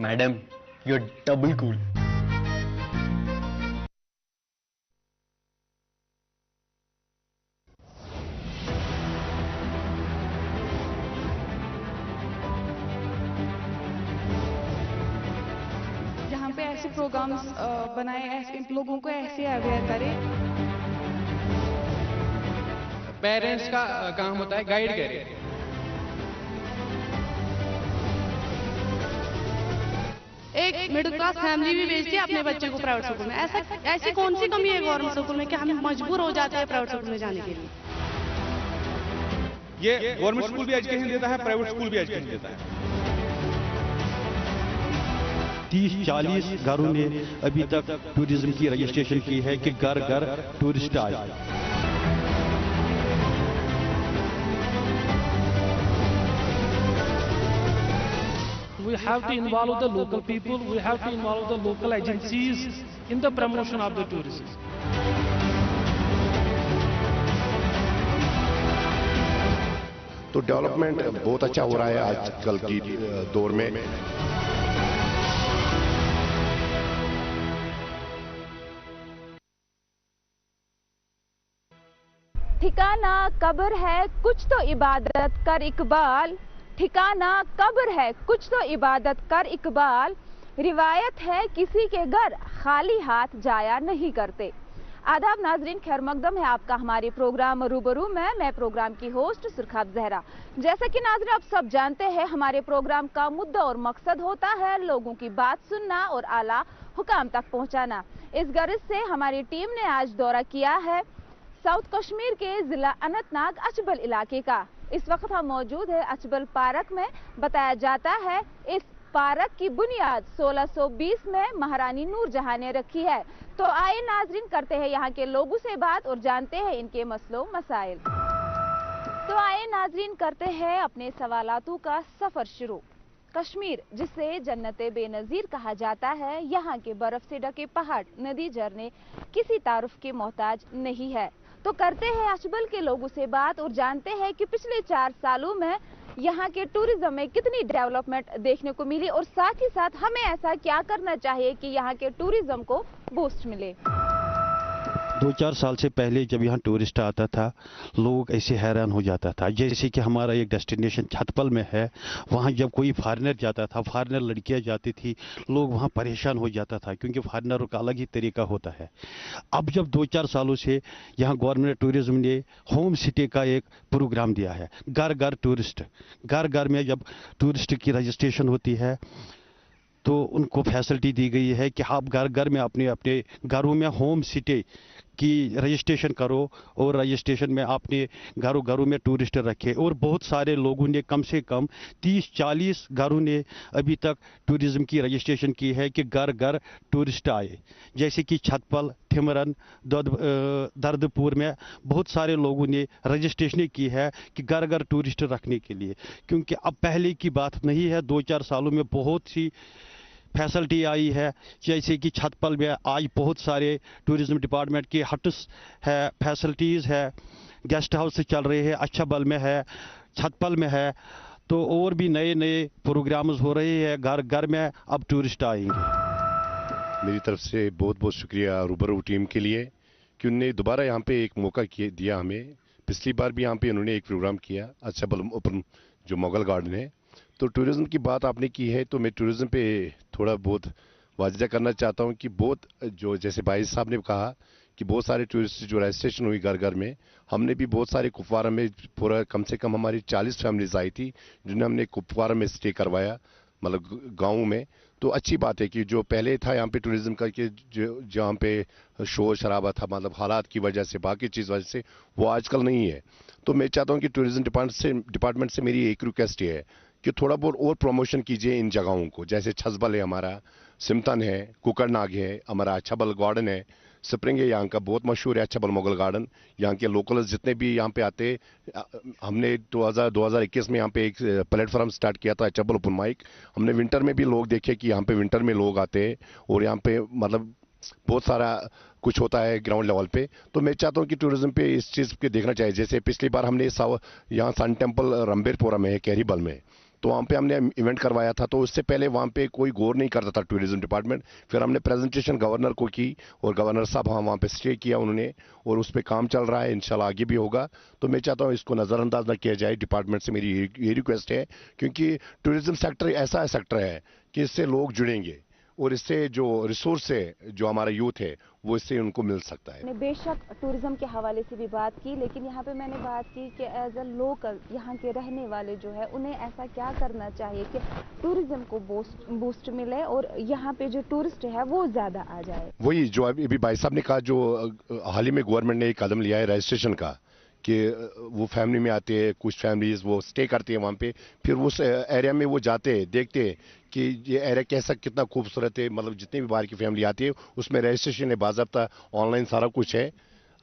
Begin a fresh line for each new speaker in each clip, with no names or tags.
Madam, you're double cool.
जहाँ पे ऐसे प्रोग्राम्स बनाए, ऐसे लोगों को ऐसे अवेयर करें।
पेरेंट्स का काम होता है गाइड करें।
एक मिडिल क्लास फैमिली भी भेजती है अपने बच्चे को प्राइवेट स्कूल में। ऐसी कौन सी कमी है गवर्नमेंट स्कूल में कि हम मजबूर हो जाते हैं प्राइवेट स्कूल में जाने के लिए?
ये गवर्नमेंट स्कूल भी एजुकेशन देता है, प्राइवेट स्कूल भी एजुकेशन देता है।
30-40 घरों ने अभी तक टूरिज्म की रजिस्ट्रेशन की है कि घर घर टूरिस्ट आए।
We have to involve the local people, we have to involve the local agencies in the promotion of the tourism.
तो डेवलपमेंट बहुत अच्छा हो रहा है आजकल की दौर में।
ठिकाना कब्र है कुछ तो इबादत कर इकबाल, ठिकाना कब्र है कुछ तो इबादत कर इकबाल, रिवायत है किसी के घर खाली हाथ जाया नहीं करते। आदाब नाजरीन, खैर मकदम है आपका हमारे प्रोग्राम रूबरू में। मैं प्रोग्राम की होस्ट सुरखाब जहरा। जैसा कि नाजरीन आप सब जानते हैं, हमारे प्रोग्राम का मुद्दा और मकसद होता है लोगों की बात सुनना और आला हुकाम तक पहुंचाना। इस गर्ज से हमारी टीम ने आज दौरा किया है साउथ कश्मीर के जिला अनंतनाग अचबल इलाके का। इस वक्त हम मौजूद है अचबल पार्क में। बताया जाता है इस पार्क की बुनियाद 1620 में महारानी नूरजहां ने रखी है। तो आए नाजरीन करते हैं यहाँ के लोगों से बात और जानते हैं इनके मसलों मसाइल। तो आए नाजरीन करते हैं अपने सवालातों का सफर शुरू। कश्मीर जिसे जन्नते बेनजीर कहा जाता है, यहाँ के बर्फ से ढके पहाड़, नदी, झरने किसी तारुफ के मोहताज नहीं है। तो करते हैं अचबल के लोगों से बात और जानते हैं कि पिछले 4 सालों में यहाँ के टूरिज्म में कितनी डेवलपमेंट देखने को मिली और साथ ही साथ हमें ऐसा क्या करना चाहिए कि यहाँ के टूरिज्म को बूस्ट मिले।
2-4 साल से पहले जब यहाँ टूरिस्ट आता था, लोग ऐसे हैरान हो जाता था। जैसे कि हमारा एक डेस्टिनेशन छतपल में है, वहाँ जब कोई फॉरेनर जाता था, फॉरेनर लड़कियाँ जाती थी, लोग वहाँ परेशान हो जाता था क्योंकि फॉरेनरों का अलग ही तरीका होता है। अब जब 2-4 सालों से यहाँ गवर्नमेंट टूरिज्म ने होम स्टे का एक प्रोग्राम दिया है, घर घर टूरिस्ट। घर घर में जब टूरिस्ट की रजिस्ट्रेशन होती है तो उनको फैसिलिटी दी गई है कि आप घर घर में अपने अपने घरों में होम स्टे की रजिस्ट्रेशन करो और रजिस्ट्रेशन में अपने घरों घरों में टूरिस्ट रखे। और बहुत सारे लोगों ने, कम से कम 30-40 घरों ने अभी तक टूरिज्म की रजिस्ट्रेशन की है कि घर घर टूरिस्ट आए। जैसे कि छतपल, ठिमरन, दर्दपुर में बहुत सारे लोगों ने रजिस्ट्रेशन की है कि घर घर टूरिस्ट रखने के लिए। क्योंकि अब पहले की बात नहीं है, 2-4 सालों में बहुत सी फैसिलिटी आई है। जैसे कि छतपल में आज बहुत सारे टूरिज्म डिपार्टमेंट की हट्स है, फैसिलिटीज़ है, गेस्ट हाउस चल रहे हैं, अचबल में है, छतपल में है। तो और भी नए नए प्रोग्राम्स हो रहे हैं, घर घर में अब टूरिस्ट आएंगे।
मेरी तरफ से बहुत बहुत शुक्रिया रूबरू टीम के लिए कि उन्होंने दोबारा यहाँ पे एक मौका दिया हमें। पिछली बार भी यहाँ पे उन्होंने एक प्रोग्राम किया अचबल ओपन जो मुगल गार्डन है। तो टूरिज्म की बात आपने की है तो मैं टूरिज्म पे थोड़ा बहुत वाजिदा करना चाहता हूँ कि बहुत जो जैसे भाई साहब ने कहा कि बहुत सारे टूरिस्ट जो रजिस्ट्रेशन हुई घर घर में, हमने भी बहुत सारे कुपवारा में पूरा कम से कम हमारी 40 फैमिलीज आई थी जिन्हें हमने कुपवारा में स्टे करवाया, मतलब गाँव में। तो अच्छी बात है कि जो पहले था यहाँ पे टूरिज्म का कि जो जहाँ पे शोर शराबा था, मतलब हालात की वजह से, बाकी चीज़ वजह से, वो आजकल नहीं है। तो मैं चाहता हूँ कि टूरिज्म डिपार्टमेंट से मेरी एक रिक्वेस्ट है कि थोड़ा बहुत और प्रमोशन कीजिए इन जगहों को। जैसे छतबल है हमारा, सिमतन है, कुकरनाग है, हमारा अचबल गार्डन है, स्प्रिंग है यहाँ का बहुत मशहूर है अचबल मुगल गार्डन। यहाँ के लोकल्स जितने भी यहाँ पे आते, हमने 2021 में यहाँ पे एक प्लेटफॉर्म स्टार्ट किया था अचबल ओपन माइक। हमने विंटर में भी लोग देखे कि यहाँ पे विंटर में लोग आते हैं और यहाँ पे मतलब बहुत सारा कुछ होता है ग्राउंड लेवल पे। तो मैं चाहता हूँ कि टूरिज्म पे इस चीज़ के देखना चाहिए। जैसे पिछली बार हमने यहाँ सन टेम्पल रंबेरपोरा में है कैरीबल में, तो वहाँ पे हमने इवेंट करवाया था, तो उससे पहले वहाँ पे कोई गौर नहीं करता था टूरिज्म डिपार्टमेंट। फिर हमने प्रेजेंटेशन गवर्नर को की और गवर्नर साहब वहाँ पे स्टे किया उन्होंने, और उस पर काम चल रहा है, इंशाल्लाह आगे भी होगा। तो मैं चाहता हूँ इसको नज़रअंदाज ना किया जाए, डिपार्टमेंट से मेरी ये रिक्वेस्ट है, क्योंकि टूरिज्म सेक्टर ऐसा सेक्टर है कि इससे लोग जुड़ेंगे और इससे जो रिसोर्स है, जो हमारा यूथ है, वो इससे उनको मिल सकता है।
मैंने बेशक टूरिज्म के हवाले से भी बात की, लेकिन यहाँ पे मैंने बात की कि एज अ लोकल यहाँ के रहने वाले जो है उन्हें ऐसा क्या करना चाहिए कि टूरिज्म को बूस्ट मिले और यहाँ पे जो टूरिस्ट है वो ज़्यादा आ जाए।
वही जो अभी भाई साहब ने कहा, जो हाल ही में गवर्नमेंट ने एक कदम लिया है रजिस्ट्रेशन का, कि वो फैमिली में आते हैं, कुछ फैमिलीज वो स्टे करती है वहाँ पे, फिर उस एरिया में वो जाते हैं, देखते हैं कि ये एरिया कैसा, कितना खूबसूरत है, मतलब जितनी भी बाहर की फैमिली आती है उसमें रजिस्ट्रेशन है, बाज़ाब्ता ऑनलाइन सारा कुछ है,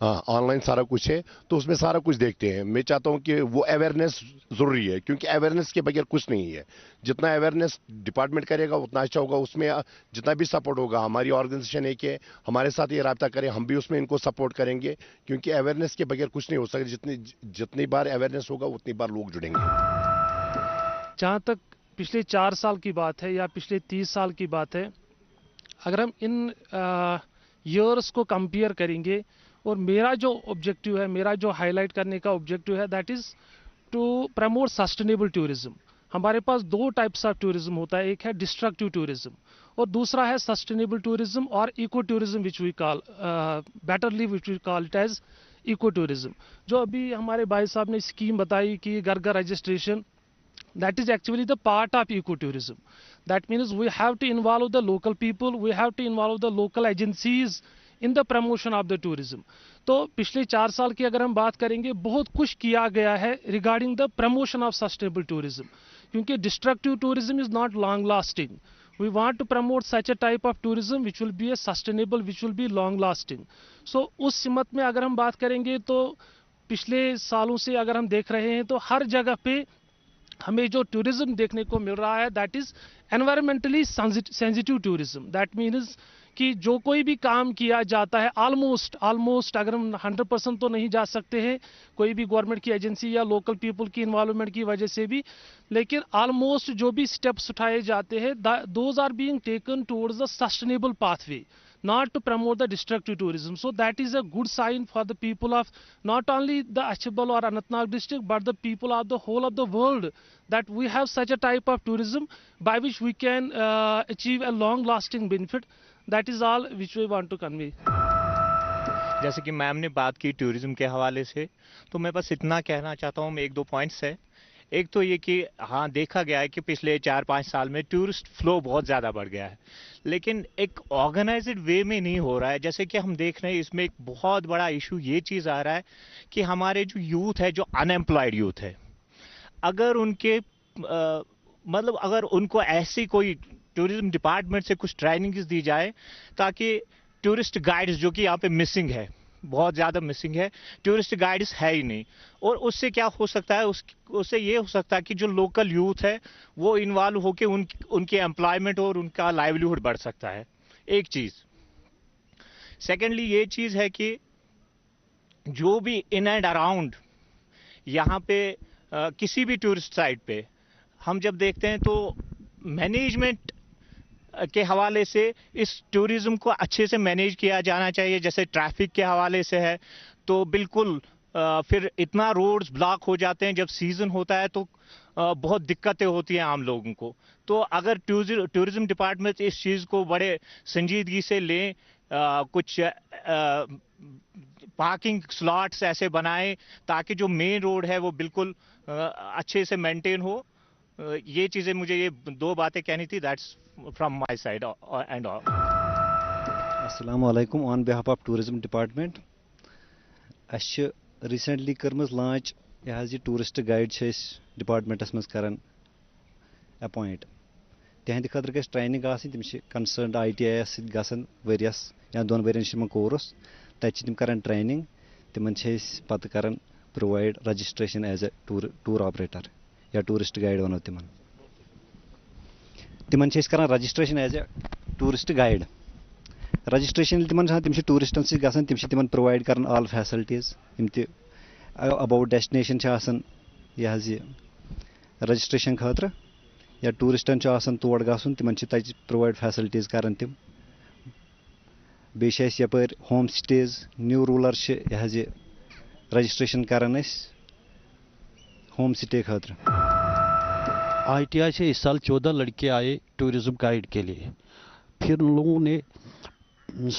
हाँ ऑनलाइन सारा कुछ है, तो उसमें सारा कुछ देखते हैं। मैं चाहता हूँ कि वो अवेयरनेस ज़रूरी है, क्योंकि अवेयरनेस के बगैर कुछ नहीं है। जितना अवेयरनेस डिपार्टमेंट करेगा उतना अच्छा होगा, उसमें जितना भी सपोर्ट होगा, हमारी ऑर्गेनाइजेशन है कि हमारे साथ ये रब्ता करें, हम भी उसमें इनको सपोर्ट करेंगे, क्योंकि अवेयरनेस के बगैर कुछ नहीं हो सकता। जितनी बार अवेयरनेस होगा उतनी बार लोग जुड़ेंगे।
जहाँ तक पिछले 4 साल की बात है या पिछले 30 साल की बात है, अगर हम इन ईयर्स को कंपेयर करेंगे, और मेरा जो ऑब्जेक्टिव है, मेरा जो हाईलाइट करने का ऑब्जेक्टिव है, that is to promote sustainable tourism. हमारे पास 2 टाइप्स ऑफ टूरिज्म होता है, एक है डिस्ट्रक्टिव टूरिज्म और दूसरा है सस्टेनेबल टूरिज्म और eco tourism, which we call betterly which we call it as eco tourism. जो अभी हमारे भाई साहब ने स्कीम बताई कि घर घर registration, that is actually the part of ecotourism. That means we have to involve the local people, we have to involve the local agencies in the promotion of the tourism. तो पिछले 4 साल की अगर हम बात करेंगे, बहुत कुछ किया गया है regarding the promotion of sustainable tourism, क्योंकि destructive tourism is not long lasting. We want to promote such a type of tourism which will be a sustainable, which will be long lasting. So उस सिमत में अगर हम बात करेंगे तो पिछले सालों से अगर हम देख रहे हैं तो हर जगह पे हमें जो टूरिज्म देखने को मिल रहा है, that is environmentally sensitive tourism. That means कि जो कोई भी काम किया जाता है, ऑलमोस्ट अगर हम 100% तो नहीं जा सकते हैं, कोई भी गवर्नमेंट की एजेंसी या लोकल पीपल की इन्वॉल्वमेंट की वजह से भी, लेकिन ऑलमोस्ट जो भी स्टेप्स उठाए जाते हैं, those are being taken towards the sustainable pathway, not to promote the destructive tourism. So that is a good sign for the people of not only the Achhabal or Anantnag district, but the people of the whole of the world, that we have such a type of tourism by which we can achieve a long lasting benefit. That is all which we want to convey.
जैसे कि ma'am ने बात की tourism के हवाले से, तो मैं बस इतना कहना चाहता हूँ, 1-2 पॉइंट्स है। एक तो ये कि हाँ, देखा गया है कि पिछले 4-5 साल में टूरिस्ट फ्लो बहुत ज़्यादा बढ़ गया है, लेकिन एक ऑर्गेनाइज्ड वे में नहीं हो रहा है। जैसे कि हम देख रहे हैं, इसमें एक बहुत बड़ा इशू ये चीज़ आ रहा है कि हमारे जो यूथ है, जो अनएम्प्लॉयड यूथ है, अगर उनके मतलब अगर उनको ऐसी कोई टूरिज्म डिपार्टमेंट से कुछ ट्रेनिंग्स दी जाए, ताकि टूरिस्ट गाइड्स जो कि यहाँ पे मिसिंग है, बहुत ज़्यादा मिसिंग है, टूरिस्ट गाइड्स है ही नहीं, और उससे क्या हो सकता है, उससे ये हो सकता है कि जो लोकल यूथ है वो इन्वॉल्व होकर उनके एम्प्लॉयमेंट और उनका लाइवलीहुड बढ़ सकता है, एक चीज़। सेकेंडली ये चीज़ है कि जो भी इन एंड अराउंड यहाँ पे किसी भी टूरिस्ट साइट पे हम जब देखते हैं, तो मैनेजमेंट के हवाले से इस टूरिज्म को अच्छे से मैनेज किया जाना चाहिए। जैसे ट्रैफिक के हवाले से है, तो बिल्कुल फिर इतना रोड्स ब्लॉक हो जाते हैं, जब सीज़न होता है तो बहुत दिक्कतें होती हैं आम लोगों को। तो अगर टूरिज्म डिपार्टमेंट इस चीज़ को बड़े संजीदगी से लें, कुछ पार्किंग स्लॉट्स ऐसे बनाएं ताकि जो मेन रोड है वो बिल्कुल अच्छे से मेंटेन हो। ये चीज़ें, मुझे ये 2 बातें कहनी थी, that's from my side and all.
Assalamu alaikum. On behalf of tourism department, ashe recently karmaz launch as the tourist guide chase department as mas karan appoint. Tehandi khadr ke training asin tim concerned ITIS gasan various ya 2 variant shima course tach tim karan training tim chase pat karan provide registration as a tour operator ya tourist guide one of them. تمن چھِ أسۍ کران registration as a tourist guide. Registration ییٚلہِ تِمن چھِ آسان، تِم چھِ ٹوٗرِسٹن سۭتۍ گژھان، تِم چھِ تِمن پرووایڈ کران آل فیسلٹیٖز یِم تہِ اباؤٹ ڈیسٹِنیشن چھِ آسان یہِ حظ یہِ رجسٹریشن خٲطرٕ. یا ٹورسٹن چھُ آسان تور گژھُن تِمن چھِ تَتہِ پرووایڈ فیسلٹیٖز کران تِم بیٚیہِ چھِ اَسہِ یَپٲرۍ ہوم سٹیز نیوٗ روٗلر چھِ یہِ حظ یہِ رجسٹریشن کران أسۍ ہوم سٹے خٲطرٕ.
ITI से इस साल 14 लड़के आए टूरिज्म गाइड के लिए. फिर उन लोगों ने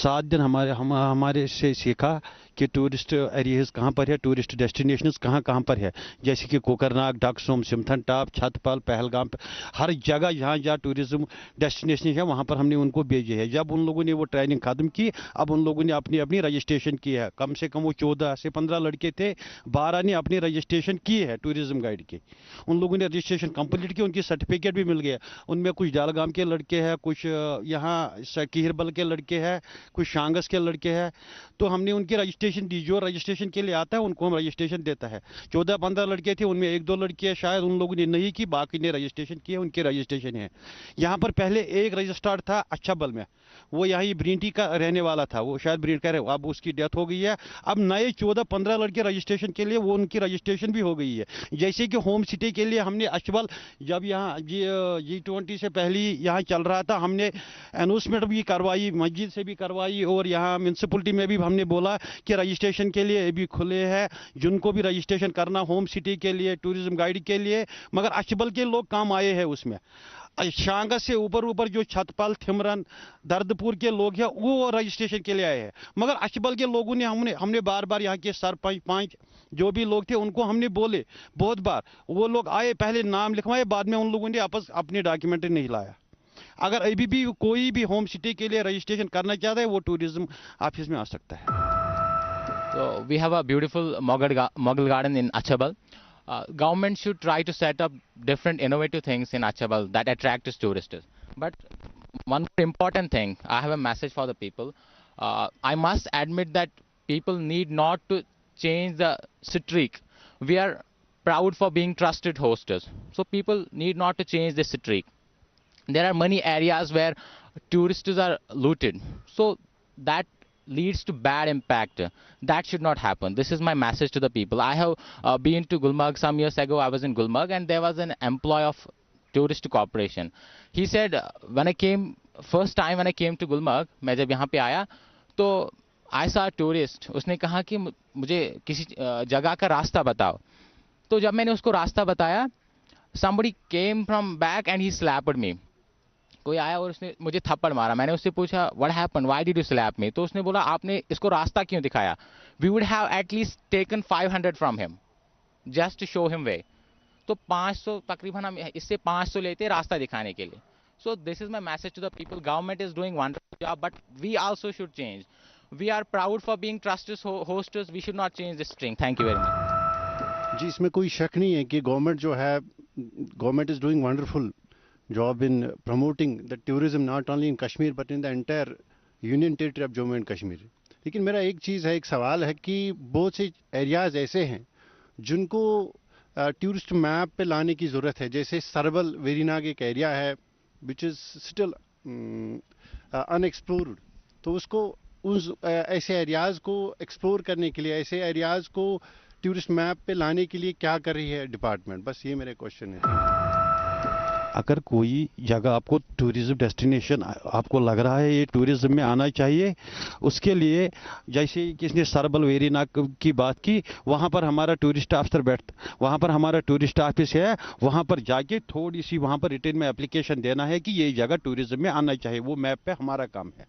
7 दिन हमारे से सीखा कि टूरिस्ट एरियाज कहाँ पर है, टूरिस्ट डेस्टिनेशंस कहाँ कहाँ पर है, जैसे कि कोकरनाग, डकसुम, सिमथन टॉप, छतपल, पहलगाम, हर जगह जहाँ जहाँ टूरिज्म डेस्टिनेशन है वहाँ पर हमने उनको भेजे है. जब उन लोगों ने वो ट्रेनिंग ख़त्म की, अब उन लोगों ने अपनी अपनी रजिस्ट्रेशन की है. कम से कम वो 14 से 15 लड़के थे, 12 ने अपनी रजिस्ट्रेशन की है टूरिज्म गाइड की. उन लोगों ने रजिस्ट्रेशन कंप्लीट की, उनकी सर्टिफिकेट भी मिल गया. उनमें कुछ डालगाम के लड़के हैं, कुछ यहाँ कीहरबल के लड़के हैं, कुछ शांगस के लड़के हैं. तो हमने उनकी रजिस्ट्रेशन दी. जो रजिस्ट्रेशन के लिए आता है उनको हम रजिस्ट्रेशन देता है. 14-15 लड़के थे, उनमें 1-2 लड़के शायद उन लोगों ने नहीं की, बाकी ने रजिस्ट्रेशन किए, उनके रजिस्ट्रेशन है. यहाँ पर पहले एक रजिस्ट्रार था अच्छाबल में, वो यहाँ ब्रींटी का रहने वाला था, वो शायद ब्रींट का रहे, अब उसकी डेथ हो गई है. अब नए 14-15 लड़के रजिस्ट्रेशन के लिए, वो उनकी रजिस्ट्रेशन भी हो गई है. जैसे कि होम सिटी के लिए हमने अच्छाबल, जब यहाँ G20 से पहले यहाँ चल रहा था, हमने अनाउंसमेंट भी करवाई, मस्जिद से भी करवाई, और यहाँ म्यूनसिपलिटी में भी हमने बोला कि रजिस्ट्रेशन के लिए भी खुले हैं, जिनको भी रजिस्ट्रेशन करना होम सिटी के लिए, टूरिज्म गाइड के लिए. मगर अच्छाबल के लोग काम आए हैं उसमें. शांगा से ऊपर जो छतपल, थिमरन, दर्दपुर के लोग हैं वो रजिस्ट्रेशन के लिए आए हैं. मगर अच्छाबल के लोगों ने हमने बार बार यहाँ के सरपंच जो भी लोग थे उनको हमने बोले बहुत बार, वो लोग आए, पहले नाम लिखवाए, बाद में उन लोगों ने आपस अपने डॉक्यूमेंट नहीं लाया. अगर अभी भी कोई भी होम सिटी के लिए रजिस्ट्रेशन करना चाहता है वो टूरिज्म ऑफिस में आ सकता है.
So we have a beautiful Mughal garden in Achhabal. Government should try to set up different innovative things in Achhabal that attract tourists. But one more important thing, I have a message for the people. I must admit that people need not to change the streak. We are proud for being trusted hosts. So people need not to change the streak. There are many areas where tourists are looted. So that leads to bad impact. That should not happen. This is my message to the people. I have been to Gulmarg some years ago. I was in Gulmarg and there was an employee of tourist corporation. He said first time when I came to Gulmarg, मैं जब यहाँ पे आया तो I saw a tourist. उसने कहा कि मुझे किसी जगह का रास्ता बताओ. तो जब मैंने उसको रास्ता बताया, somebody came from back and he slapped me. कोई आया और उसने मुझे थप्पड़ मारा. मैंने उससे पूछा what happened, why did you slap me? तो उसने बोला आपने इसको रास्ता क्यों दिखाया? We would have at least taken 500 from him just to show him way. तो 500 तकरीबन हम इससे 500 लेते रास्ता दिखाने के लिए. So this is my message to the people. Government is doing wonderful job, but we also should change. We are proud for being trusted hosts. We should not change this string. Thank you very much.
जी, इसमें कोई शक नहीं है कि government जो है, government is doing wonderful job in promoting the tourism not only in Kashmir but in the entire union territory of Jammu and Kashmir. लेकिन मेरा एक चीज़ है, एक सवाल है कि बहुत से एरियाज़ ऐसे हैं जिनको टूरिस्ट मैप पे लाने की ज़रूरत है. जैसे सरबल वेरीनाग एक एरिया है विच इज़ स्टिल अनएक्सप्लोर्ड. तो उसको उस ऐसे एरियाज़ को एक्सप्लोर करने के लिए, ऐसे एरियाज़ को टूरिस्ट मैप पे लाने के लिए क्या कर रही है डिपार्टमेंट? बस ये मेरा क्वेश्चन है. अगर कोई जगह आपको टूरिज्म डेस्टिनेशन आपको लग रहा है ये टूरिज्म में आना चाहिए, उसके लिए जैसे किसने सरबल वेरीनाग की बात की, वहाँ पर हमारा टूरिस्ट ऑफिसर वहाँ पर हमारा टूरिस्ट ऑफिस है, वहाँ पर जाके थोड़ी सी वहाँ पर रिटर्न में एप्लीकेशन देना है कि ये जगह टूरिज्म में आना चाहिए. वो मैप पे हमारा काम है.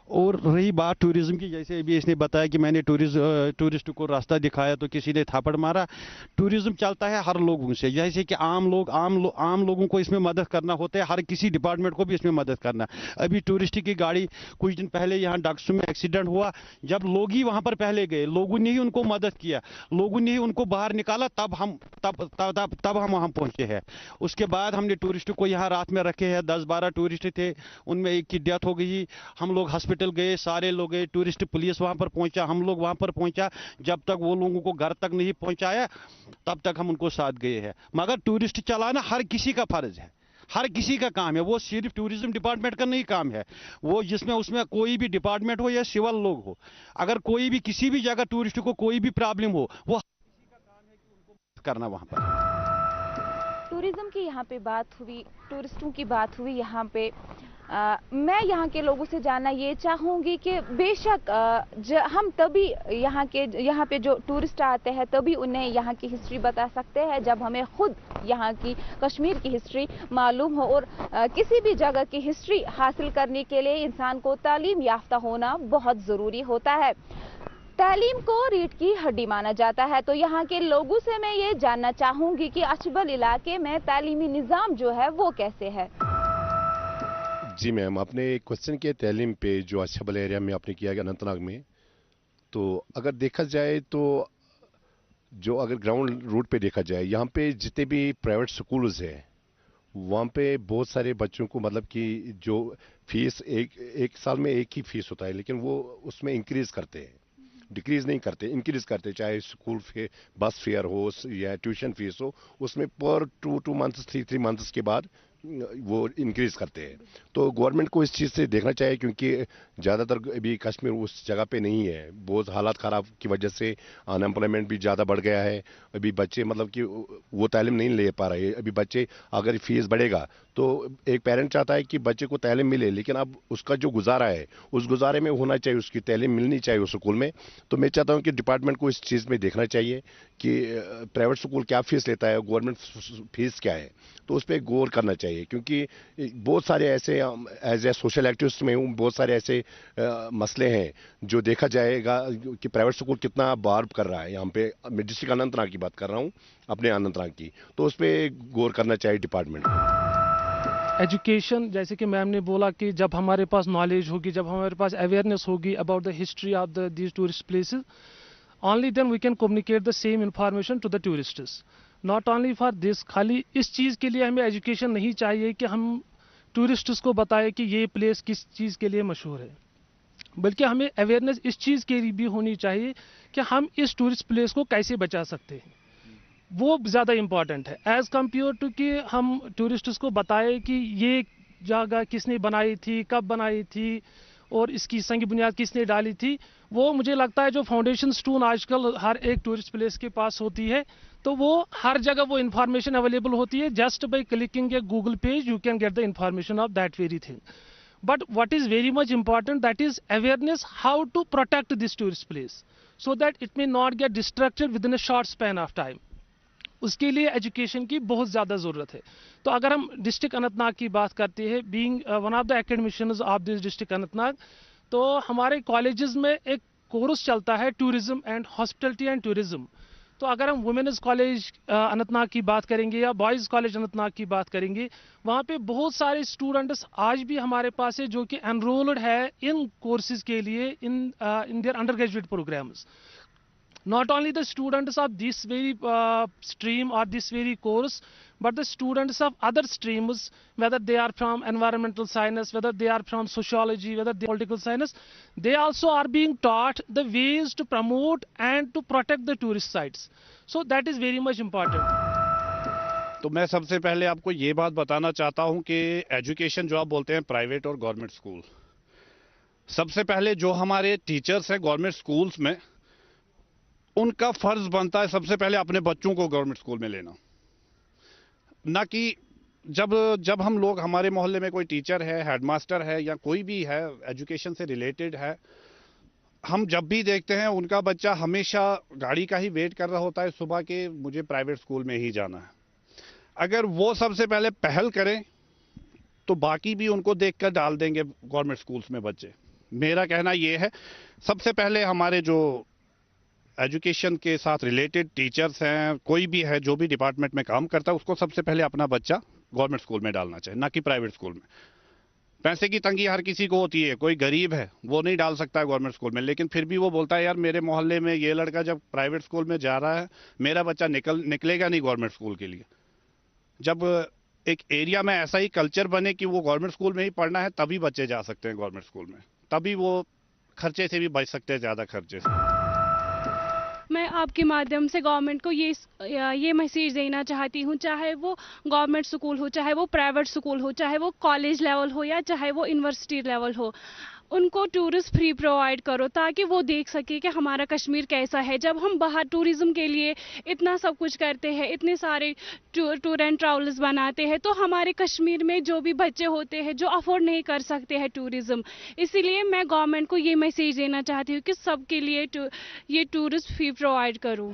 और रही बात टूरिज्म की, जैसे अभी इसने बताया कि मैंने टूरिस्ट को रास्ता दिखाया तो किसी ने थापड़ मारा. टूरिज्म चलता है हर लोगों से, जैसे कि आम लोगों को इसमें मदद करना होता है, हर किसी डिपार्टमेंट को भी इसमें मदद करना. अभी टूरिस्ट की गाड़ी कुछ दिन पहले यहाँ डकसू में एक्सीडेंट हुआ, जब लोग ही वहाँ पर पहले गए, लोगों ने ही उनको मदद किया, लोगों ने ही उनको बाहर निकाला, तब हम वहाँ पहुँचे हैं. उसके बाद हमने टूरिस्ट को यहाँ रात में रखे हैं. 10-12 टूरिस्ट थे, उनमें एक की डेथ हो गई. हम लोग हॉस्पिटल गए, सारे लोग गए, टूरिस्ट पुलिस वहां पर पहुंचा, हम लोग वहां पर पहुंचा. जब तक वो लोगों को घर तक नहीं पहुंचाया तब तक हम उनको साथ गए हैं. मगर टूरिस्ट चलाना हर किसी का फर्ज है, हर किसी का काम है. वो सिर्फ टूरिज्म डिपार्टमेंट का नहीं काम है, वो जिसमें उसमें कोई भी डिपार्टमेंट हो या सिविल लोग हो, अगर कोई भी किसी भी जगह टूरिस्ट को कोई भी प्रॉब्लम हो, वो किसी का काम है कि उनको करना वहां पर.
टूरिज्म की यहाँ पे बात हुई, टूरिस्टों की बात हुई यहाँ पे। मैं यहाँ के लोगों से जानना ये चाहूँगी कि बेशक हम तभी यहाँ पे जो टूरिस्ट आते हैं तभी उन्हें यहाँ की हिस्ट्री बता सकते हैं जब हमें खुद यहाँ की कश्मीर की हिस्ट्री मालूम हो। और किसी भी जगह की हिस्ट्री हासिल करने के लिए इंसान को तालीम याफ्ता होना बहुत ज़रूरी होता है। तालीम को रीढ़ की हड्डी माना जाता है। तो यहाँ के लोगों से मैं ये जानना चाहूँगी कि अछबल इलाके में तालीमी निज़ाम जो है वो कैसे है।
जी मैम, आपने एक क्वेश्चन किया तालीम पे जो अछबल एरिया में आपने किया अनंतनाग में। तो अगर देखा जाए तो जो अगर ग्राउंड रूट पे देखा जाए, यहाँ पे जितने भी प्राइवेट स्कूल्स हैं वहाँ पे बहुत सारे बच्चों को मतलब कि जो फीस एक साल में एक ही फीस होता है, लेकिन वो उसमें इंक्रीज करते हैं, डिक्रीज नहीं करते, इंक्रीज करते। चाहे स्कूल फे बस फेयर हो या ट्यूशन फीस हो, उसमें पर 2 मंथ्स 3 मंथ्स के बाद वो इंक्रीज करते हैं। तो गवर्नमेंट को इस चीज़ से देखना चाहिए, क्योंकि ज़्यादातर अभी कश्मीर उस जगह पे नहीं है। बहुत हालात ख़राब की वजह से अनएम्प्लॉयमेंट भी ज़्यादा बढ़ गया है। अभी बच्चे मतलब कि वो तालीम नहीं ले पा रहे। अभी बच्चे अगर फीस बढ़ेगा तो एक पेरेंट चाहता है कि बच्चे को तालीम मिले, लेकिन अब उसका जो गुजारा है उस गुजारे में होना चाहिए, उसकी तालीम मिलनी चाहिए उस स्कूल में। तो मैं चाहता हूँ कि डिपार्टमेंट को इस चीज़ में देखना चाहिए कि प्राइवेट स्कूल क्या फीस लेता है, गवर्नमेंट फीस क्या है, तो उस पर गौर करना चाहिए। क्योंकि बहुत सारे ऐसे एज ए सोशल एक्टिविस्ट में हूँ, बहुत सारे ऐसे मसले हैं जो देखा जाएगा कि प्राइवेट स्कूल कितना बार कर रहा है। यहाँ पे मैं डिस्ट्रिक्ट अनंतनाग की बात कर रहा हूँ, अपने अनंतनाग की, तो उस पर गौर करना चाहिए डिपार्टमेंट।
एजुकेशन, जैसे कि मैम ने बोला कि जब हमारे पास नॉलेज होगी, जब हमारे पास अवेयरनेस होगी about the history of these tourist places, only then we can communicate the same information to the tourists. Not only for this, खाली इस चीज़ के लिए हमें एजुकेशन नहीं चाहिए कि हम टूरिस्ट्स को बताएं कि ये प्लेस किस चीज़ के लिए मशहूर है, बल्कि हमें अवेयरनेस इस चीज़ के लिए भी होनी चाहिए कि हम इस टूरिस्ट प्लेस को कैसे बचा सकते हैं। वो ज़्यादा इम्पॉर्टेंट है एज़ कम्पेयर टू कि हम टूरिस्ट्स को बताएं कि ये जगह किसने बनाई थी, कब बनाई थी और इसकी संग बुनियाद किसने डाली थी। वो मुझे लगता है जो फाउंडेशन स्टोन आजकल हर एक टूरिस्ट प्लेस के पास होती है, तो वो हर जगह वो इन्फॉर्मेशन अवेलेबल होती है। Just by clicking A Google page you can get the information of that very thing. But what is very much important, that is awareness how to protect this tourist place so that it may not get destructed within a short span of time. उसके लिए education की बहुत ज़्यादा ज़रूरत है। तो अगर हम डिस्ट्रिक्ट अनंतनाग की बात करते हैं, being one of the academicians of this district Anantnag, तो हमारे कॉलेजेस में एक कोर्स चलता है tourism and hospitality and tourism. तो अगर हम वुमेन्स कॉलेज अनंतनाग की बात करेंगे या बॉयज़ कॉलेज अनंतनाग की बात करेंगे, वहाँ पे बहुत सारे स्टूडेंट्स आज भी हमारे पास है जो कि एनरोल्ड है इन कोर्सेज के लिए in their undergraduate programmes. Not only the students of this very stream or this very course, but the students of other streams, whether they are from environmental science, whether they are from sociology, whether they are political science, they also are being taught the ways to promote and to protect the tourist sites. So that is very much important.
तो मैं सबसे पहले आपको ये बात बताना चाहता हूँ कि एजुकेशन जो आप बोलते हैं प्राइवेट और गवर्नमेंट स्कूल, सबसे पहले जो हमारे टीचर्स हैं गवर्नमेंट स्कूल्स में, उनका फर्ज बनता है सबसे पहले अपने बच्चों को गवर्नमेंट स्कूल में लेना। ना कि जब हम लोग, हमारे मोहल्ले में कोई टीचर है, हेडमास्टर है या कोई भी है एजुकेशन से रिलेटेड है, हम जब भी देखते हैं उनका बच्चा हमेशा गाड़ी का ही वेट कर रहा होता है सुबह के, मुझे प्राइवेट स्कूल में ही जाना है। अगर वो सबसे पहले पहल करें तो बाकी भी उनको देखकर डाल देंगे गवर्नमेंट स्कूल्स में बच्चे। मेरा कहना ये है, सबसे पहले हमारे जो एजुकेशन के साथ रिलेटेड टीचर्स हैं, कोई भी है जो भी डिपार्टमेंट में काम करता है, उसको सबसे पहले अपना बच्चा गवर्नमेंट स्कूल में डालना चाहिए, ना कि प्राइवेट स्कूल में। पैसे की तंगी हर किसी को होती है, कोई गरीब है वो नहीं डाल सकता है गवर्नमेंट स्कूल में, लेकिन फिर भी वो बोलता है यार मेरे मोहल्ले में ये लड़का जब प्राइवेट स्कूल में जा रहा है, मेरा बच्चा निकलेगा नहीं गवर्नमेंट स्कूल के लिए। जब एक एरिया में ऐसा ही कल्चर बने कि वो गवर्नमेंट स्कूल में ही पढ़ना है, तभी बच्चे जा सकते हैं गवर्नमेंट स्कूल में, तभी वो खर्चे से भी बच सकते हैं, ज़्यादा खर्चे से।
मैं आपके माध्यम से गवर्नमेंट को ये मैसेज देना चाहती हूँ, चाहे वो गवर्नमेंट स्कूल हो, चाहे वो प्राइवेट स्कूल हो, चाहे वो कॉलेज लेवल हो या चाहे वो यूनिवर्सिटी लेवल हो,
ان کو ٹورسٹ فری پرووائڈ کرو تاکہ وہ دیکھ سکے کہ ہمارا کشمیر کیسا ہے. جب ہم باہر ٹوریزم کے لیے اتنا سب کچھ کرتے ہیں, اتنے سارے ٹور اینڈ ٹریولز بناتے ہیں, تو ہمارے کشمیر میں جو بھی بچے ہوتے ہیں جو افورڈ نہیں کر سکتے ہیں ٹوریزم, اسی لیے میں گورنمنٹ کو یہ میسیج دینا چاہتی ہوں کہ سب کے لیے یہ ٹورسٹ فری پرووائڈ کروں.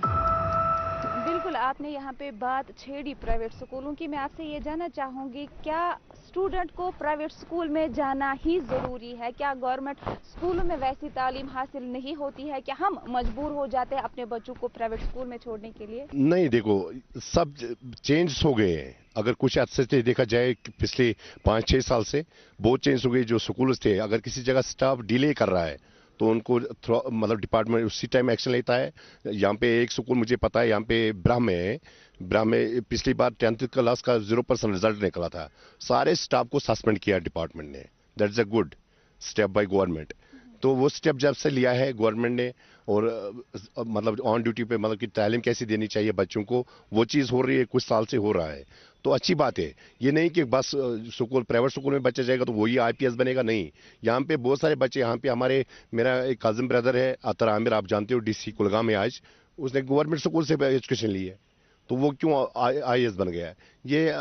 بالکل آپ نے یہاں پہ بات چھیڑی پرائیویٹ سکولوں کی. میں آپ سے یہ جاننا چاہوں گی, کیا اسٹوڈنٹ کو پرائیویٹ سکول میں جانا ہی ضروری ہے؟ کیا گورنمنٹ سکولوں میں ویسی تعلیم حاصل نہیں ہوتی ہے کہ ہم مجبور ہو جاتے ہیں اپنے بچوں کو پرائیویٹ سکول میں چھوڑنے کے لیے؟
نہیں, دیکھو سب چینج ہو گئے ہیں. اگر کچھ عرصے سے دیکھا جائے پچھلے 5-6 سال سے بہت چینج ہو گئی. جو سکولز تھے, اگر کسی جگہ سٹاف ڈیلے کر رہا ہے تو ان کو مطلب ڈپارٹمنٹ اسی ٹائم ایکشن لیتا ہے. یہاں پہ ایک سکول مجھے پتا ہے, یہاں پہ برہم ہے, برہم میں پچھلی بار 10th کلاس کا 0% رزلٹ نکلا تھا, سارے سٹاف کو سسپینڈ کیا ڈپارٹمنٹ نے. That is a good step by government. تو وہ اسٹیپ جب سے لیا ہے گورنمنٹ نے, اور مطلب آن ڈیوٹی پہ مطلب کہ تعلیم کیسی دینی چاہیے بچوں کو, وہ چیز ہو رہی ہے, کچھ سال سے ہو رہا ہے, تو اچھی بات ہے. یہ نہیں کہ بس سکول پرائیویٹ سکول میں بچہ جائے گا تو وہی IPS بنے گا, نہیں. یہاں پہ بہت سارے بچے, یہاں پہ ہمارے میرا ایک کازم بردر ہے عطر عامر, آپ جانتے ہو, DC کلگام میں آج, اس نے گورنمنٹ سکول سے ایجوکیشن لی ہے, تو وہ کیوں IAS بن گیا ہے. یہ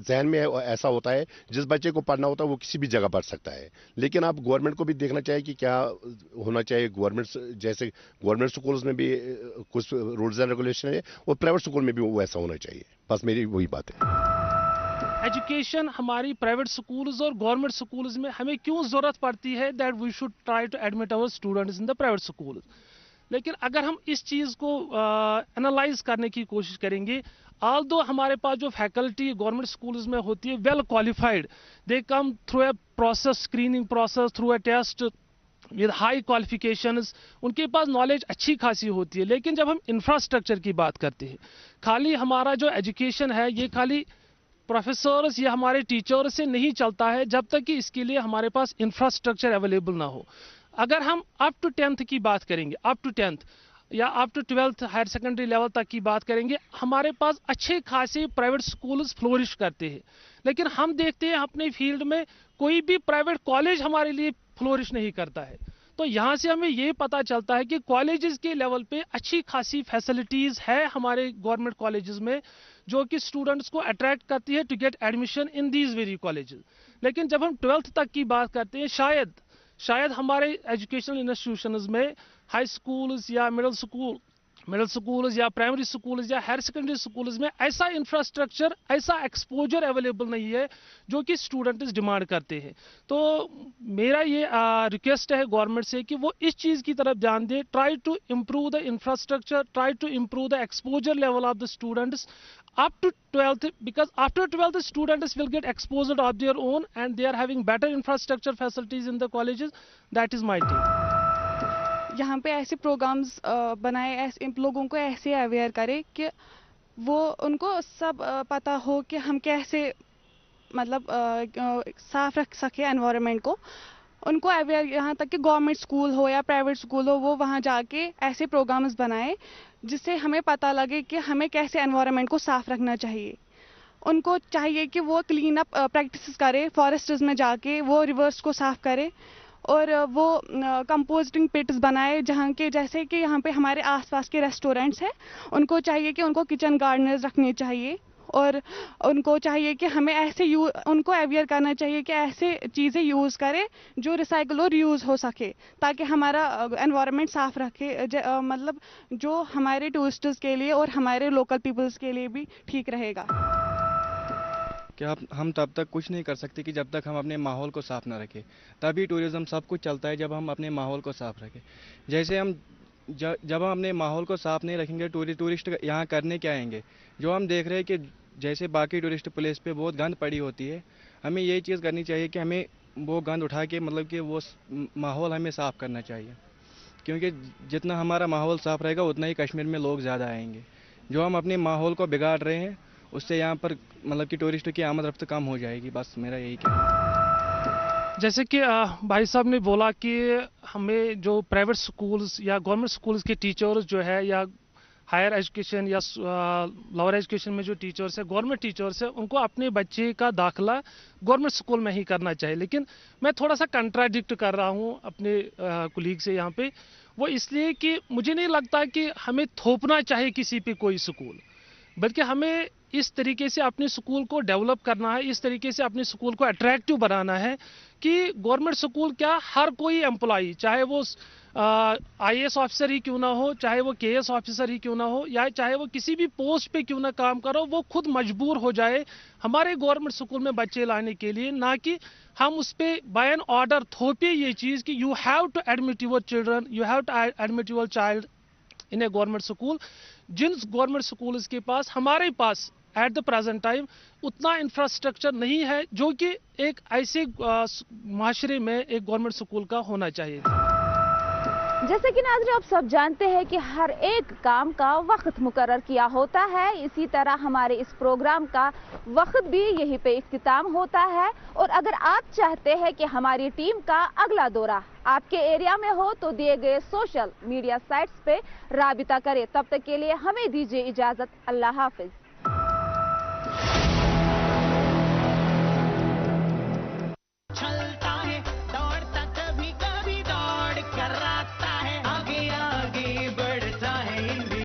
ذہن میں ایسا ہوتا ہے, جس بچے کو پڑھنا ہوتا ہے وہ کسی بھی جگہ پڑھ سکتا ہے, لیکن آپ گورنمنٹ کو بھی دیکھنا چاہیے کہ کیا ہونا چاہیے. گورنمنٹ جیسے گورنمنٹ سکولز میں بھی کچھ رولز اینڈ ریگولیشن ہے, اور پرائیویٹ سکول میں بھی وہ ایسا ہونا چاہیے. بس میری وہی بات ہے.
ایجوکیشن ہماری پرائیویٹ سکولز اور گورنمنٹ سکولز میں ہمیں کیوں ضرورت پڑتی ہے that we should try to admit our students in the private schools. لیکن اگر ہم اس چیز کو انالائز کرنے کی کوشش کریں گے, although ہمارے پاس جو فیکلٹی گورنمنٹ سکولز میں ہوتی ہے well qualified, they come through a process, screening process, through a test with high qualifications, ان کے پاس نالج اچھی خاصی ہوتی ہے. لیکن جب ہم انفراسٹرکچر کی بات کرتے ہیں, خالی ہمارا جو ایجوکیشن ہے یہ خالی پروفیسرز یا ہمارے ٹیچرز سے نہیں چلتا ہے جب تک کہ اس کے لیے ہمارے پاس انفراسٹرکچر اویلیبل نہ ہو. اگر ہم اپ ٹو 10th کی بات کریں گے, اپ ٹو 10th یا up to 12th higher secondary level تک کی بات کریں گے, ہمارے پاس اچھے خاصے پرائیویٹ سکولز فلورش کرتے ہیں. لیکن ہم دیکھتے ہیں اپنے فیلڈ میں کوئی بھی پرائیویٹ کالج ہمارے لیے فلورش نہیں کرتا ہے. تو یہاں سے ہمیں یہ پتہ چلتا ہے کہ کالجز کے لیول پہ اچھی خاصی فیسلٹیز ہے ہمارے گورنمنٹ کالجز میں, جو کہ اسٹوڈنٹس کو اٹریکٹ کرتی ہے to get admission in these very colleges. لیکن جب ہم 12th تک کی بات کرتے ہیں, شاید ہمارے ایجوکیشنل انسٹیٹیوشنز میں ہائی سکولز یا مڈل سکولز یا پرائمری سکولز یا ہائر سیکنڈری سکولز میں ایسا انفراسٹرکچر, ایسا ایکسپوجر اویلیبل نہیں ہے جو کہ اسٹوڈنٹس ڈیمانڈ کرتے ہیں. تو میرا یہ ریکویسٹ ہے گورنمنٹ سے کہ وہ اس چیز کی طرف دھیان دے, try to improve the infrastructure, try to improve the exposure level of the students up to 12th, because after 12th the students will get exposed of their own and they are having better infrastructure facilities in the colleges. That is my take.
یہاں پہ ایسے programmes بنائے, لوگوں کو ایسے aware کرے کہ وہ ان کو سب پتہ ہو کہ ہم کیسے مطلب صاف رکھ سکے انوائرمنٹ کو. ان کو اویئر, یہاں تک کہ گورنمنٹ اسکول ہو یا پرائیویٹ اسکول ہو, وہ وہاں جا کے ایسے پروگرامز بنائے جس سے ہمیں پتہ لگے کہ ہمیں کیسے انوائرمنٹ کو صاف رکھنا چاہیے. ان کو چاہیے کہ وہ کلین اپ پریکٹسز کرے, فارسٹز میں جا کے وہ ریورس کو صاف کرے, اور وہ کمپوسٹنگ پٹس بنائے جہاں کے, جیسے کہ یہاں پہ ہمارے آس پاس کے ریسٹورینٹس ہیں, ان کو چاہیے کہ ان کو کچن گارڈنرز رکھنے چاہیے, اور ان کو چاہیے کہ ہمیں ایسے ان کو اویئر کرنا چاہیے کہ ایسے چیزیں یوز کرے جو ریسائکل اور ریوز ہو سکے, تاکہ ہمارا انوائرمنٹ صاف رکھے, مطلب جو ہمارے ٹورسٹس کے لیے اور ہمارے لوکل پیپلز کے لیے بھی ٹھیک رہے گا.
کہ ہم تب تک کچھ نہیں کر سکتے کہ جب تک ہم اپنے ماحول کو صاف نہ رکھیں. تبھی ٹورزم سب کچھ چلتا ہے جب ہم اپنے ماحول کو صاف رکھیں. جیسے جب ہم اپنے ماحول کو صاف نہیں رکھیں گے, ٹورسٹ یہاں کرنے کیا آئیں گے. جو ہم دیکھ رہے ہیں کہ جیسے باقی ٹورسٹ پلیس پہ بہت گند پڑی ہوتی ہے, ہمیں یہ چیز کرنی چاہیے کہ ہمیں وہ گند اٹھا کے مطلب کہ وہ ماحول ہمیں صاف کرنا چاہیے, کیونکہ جتنا ہمارا ماحول صاف رہے گا اتنا ہی کشمیر میں لوگ زیادہ آئیں گے. جو ہم اپنے ماحول کو بگاڑ رہے ہیں اس سے یہاں پر مطلب کہ ٹورسٹ کی آمد رفت کم ہو جائے گی. بس میرا یہی کہنا ہے.
جیسے کہ بھائی صاحب نے بولا کہ ہمیں جو پرائیویٹ سکولز یا گورنمنٹ سکولز کے ٹیچرز جو ہے یا हायर एजुकेशन या लोअर एजुकेशन में जो टीचर्स है, गवर्नमेंट टीचर्स है, उनको अपने बच्चे का दाखिला गवर्नमेंट स्कूल में ही करना चाहिए। लेकिन मैं थोड़ा सा कंट्राडिक्ट कर रहा हूँ अपने कुलीग से यहाँ पे, वो इसलिए कि मुझे नहीं लगता कि हमें थोपना चाहिए किसी पे कोई स्कूल, बल्कि हमें इस तरीके से अपने स्कूल को डेवलप करना है, इस तरीके से अपने स्कूल को अट्रैक्टिव बनाना है कि गवर्नमेंट स्कूल क्या हर कोई एम्प्लॉई, चाहे वो आईएएस ऑफिसर ही क्यों ना हो, चाहे वो केएस ऑफिसर ही क्यों ना हो, या चाहे वो किसी भी पोस्ट पे क्यों ना काम करो, वो खुद मजबूर हो जाए हमारे गवर्नमेंट स्कूल में बच्चे लाने के लिए, ना कि हम उस पर बाय एन ऑर्डर थोपे ये चीज़ कि you have to admit your children, you have to admit your child in a government school. जिन गवर्नमेंट स्कूल के पास, हमारे पास एट द प्रेजेंट टाइम उतना इंफ्रास्ट्रक्चर नहीं है जो कि एक ऐसे माशरे में एक गवर्नमेंट स्कूल का होना चाहिए।
जैसे कि नाज़रीन आप सब जानते हैं कि हर एक काम का वक्त मुकर्रर किया होता है, इसी तरह हमारे इस प्रोग्राम का वक्त भी यहीं पे इख्तिताम होता है। और अगर आप चाहते हैं कि हमारी टीम का अगला दौरा आपके एरिया में हो तो दिए गए सोशल मीडिया साइट्स पे राबिता करें। तब तक के लिए हमें दीजिए इजाज़त। अल्लाह हाफिज।